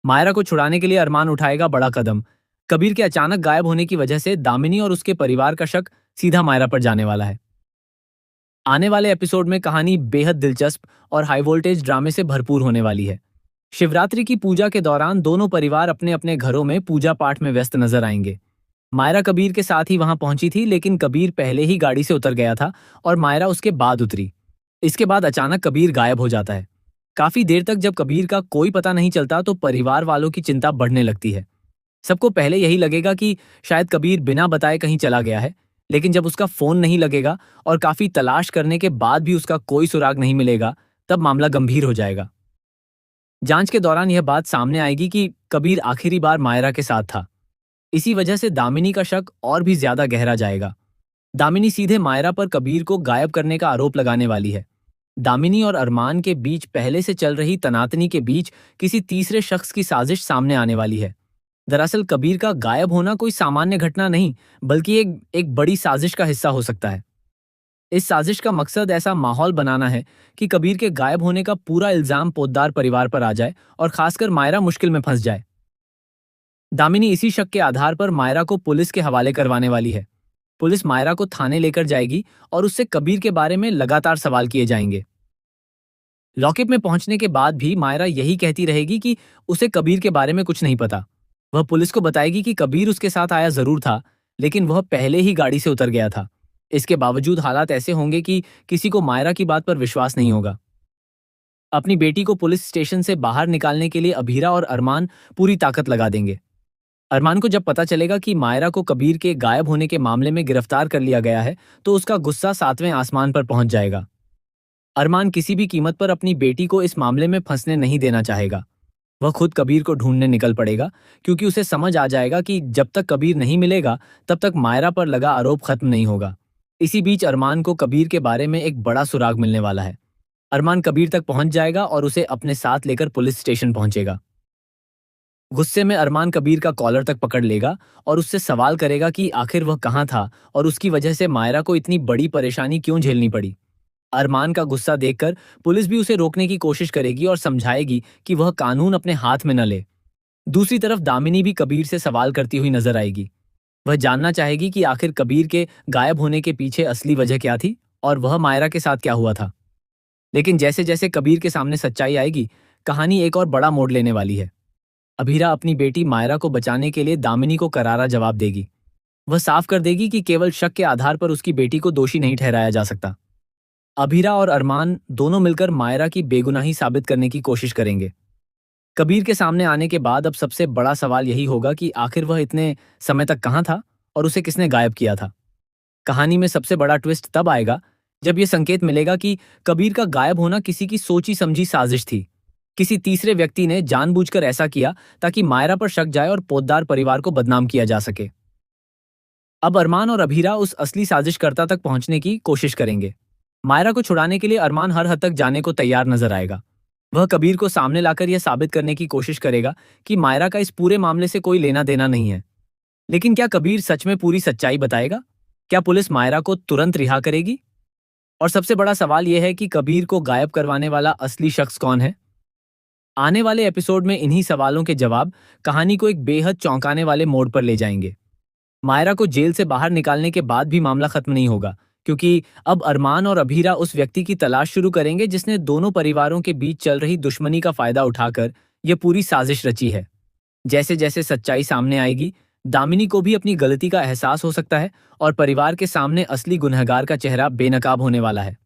मायरा को छुड़ाने के लिए अरमान उठाएगा बड़ा कदम। कबीर के अचानक गायब होने की वजह से दामिनी और उसके परिवार का शक सीधा मायरा पर जाने वाला है। आने वाले एपिसोड में कहानी बेहद दिलचस्प और हाई वोल्टेज ड्रामे से भरपूर होने वाली है। शिवरात्रि की पूजा के दौरान दोनों परिवार अपने अपने घरों में पूजा पाठ में व्यस्त नजर आएंगे। मायरा कबीर के साथ ही वहां पहुंची थी, लेकिन कबीर पहले ही गाड़ी से उतर गया था और मायरा उसके बाद उतरी। इसके बाद अचानक कबीर गायब हो जाता है। काफी देर तक जब कबीर का कोई पता नहीं चलता तो परिवार वालों की चिंता बढ़ने लगती है। सबको पहले यही लगेगा कि शायद कबीर बिना बताए कहीं चला गया है, लेकिन जब उसका फोन नहीं लगेगा और काफी तलाश करने के बाद भी उसका कोई सुराग नहीं मिलेगा, तब मामला गंभीर हो जाएगा। जांच के दौरान यह बात सामने आएगी कि कबीर आखिरी बार मायरा के साथ था। इसी वजह से दामिनी का शक और भी ज्यादा गहरा जाएगा। दामिनी सीधे मायरा पर कबीर को गायब करने का आरोप लगाने वाली है। दामिनी और अरमान के बीच पहले से चल रही तनातनी के बीच किसी तीसरे शख्स की साजिश सामने आने वाली है। दरअसल कबीर का गायब होना कोई सामान्य घटना नहीं, बल्कि एक बड़ी साजिश का हिस्सा हो सकता है। इस साजिश का मकसद ऐसा माहौल बनाना है कि कबीर के गायब होने का पूरा इल्जाम पोद्दार परिवार पर आ जाए और खासकर मायरा मुश्किल में फंस जाए। दामिनी इसी शक के आधार पर मायरा को पुलिस के हवाले करवाने वाली है। पुलिस मायरा को थाने लेकर जाएगी और उससे कबीर के बारे में लगातार सवाल किए जाएंगे। लॉकअप में पहुंचने के बाद भी मायरा यही कहती रहेगी कि उसे कबीर के बारे में कुछ नहीं पता। वह पुलिस को बताएगी कि कबीर उसके साथ आया जरूर था, लेकिन वह पहले ही गाड़ी से उतर गया था। इसके बावजूद हालात ऐसे होंगे कि किसी को मायरा की बात पर विश्वास नहीं होगा। अपनी बेटी को पुलिस स्टेशन से बाहर निकालने के लिए अभीरा और अरमान पूरी ताकत लगा देंगे। अरमान को जब पता चलेगा कि मायरा को कबीर के गायब होने के मामले में गिरफ्तार कर लिया गया है, तो उसका गुस्सा 7वें आसमान पर पहुंच जाएगा। अरमान किसी भी कीमत पर अपनी बेटी को इस मामले में फंसने नहीं देना चाहेगा। वह खुद कबीर को ढूंढने निकल पड़ेगा, क्योंकि उसे समझ आ जाएगा कि जब तक कबीर नहीं मिलेगा तब तक मायरा पर लगा आरोप खत्म नहीं होगा। इसी बीच अरमान को कबीर के बारे में एक बड़ा सुराग मिलने वाला है। अरमान कबीर तक पहुंच जाएगा और उसे अपने साथ लेकर पुलिस स्टेशन पहुंचेगा। गुस्से में अरमान कबीर का कॉलर तक पकड़ लेगा और उससे सवाल करेगा कि आखिर वह कहाँ था और उसकी वजह से मायरा को इतनी बड़ी परेशानी क्यों झेलनी पड़ी। अरमान का गुस्सा देखकर पुलिस भी उसे रोकने की कोशिश करेगी और समझाएगी कि वह कानून अपने हाथ में न ले। दूसरी तरफ दामिनी भी कबीर से सवाल करती हुई नजर आएगी। वह जानना चाहेगी कि आखिर कबीर के गायब होने के पीछे असली वजह क्या थी और वह मायरा के साथ क्या हुआ था। लेकिन जैसे जैसे कबीर के सामने सच्चाई आएगी, कहानी एक और बड़ा मोड़ लेने वाली है। अभीरा अपनी बेटी मायरा को बचाने के लिए दामिनी को करारा जवाब देगी। वह साफ कर देगी कि केवल शक के आधार पर उसकी बेटी को दोषी नहीं ठहराया जा सकता। अभीरा और अरमान दोनों मिलकर मायरा की बेगुनाही साबित करने की कोशिश करेंगे। कबीर के सामने आने के बाद अब सबसे बड़ा सवाल यही होगा कि आखिर वह इतने समय तक कहाँ था और उसे किसने गायब किया था। कहानी में सबसे बड़ा ट्विस्ट तब आएगा जब यह संकेत मिलेगा कि कबीर का गायब होना किसी की सोची समझी साजिश थी। किसी तीसरे व्यक्ति ने जानबूझकर ऐसा किया ताकि मायरा पर शक जाए और पोद्दार परिवार को बदनाम किया जा सके। अब अरमान और अभीरा उस असली साजिशकर्ता तक पहुंचने की कोशिश करेंगे। मायरा को छुड़ाने के लिए अरमान हर हद तक जाने को तैयार नजर आएगा। वह कबीर को सामने लाकर यह साबित करने की कोशिश करेगा कि मायरा का इस पूरे मामले से कोई लेना देना नहीं है। लेकिन क्या कबीर सच में पूरी सच्चाई बताएगा? क्या पुलिस मायरा को तुरंत रिहा करेगी? और सबसे बड़ा सवाल यह है कि कबीर को गायब करवाने वाला असली शख्स कौन है? आने वाले एपिसोड में इन्हीं सवालों के जवाब कहानी को एक बेहद चौंकाने वाले मोड़ पर ले जाएंगे। मायरा को जेल से बाहर निकालने के बाद भी मामला खत्म नहीं होगा, क्योंकि अब अरमान और अभीरा उस व्यक्ति की तलाश शुरू करेंगे जिसने दोनों परिवारों के बीच चल रही दुश्मनी का फायदा उठाकर यह पूरी साजिश रची है। जैसे जैसे सच्चाई सामने आएगी, दामिनी को भी अपनी गलती का एहसास हो सकता है और परिवार के सामने असली गुनहगार का चेहरा बेनकाब होने वाला है।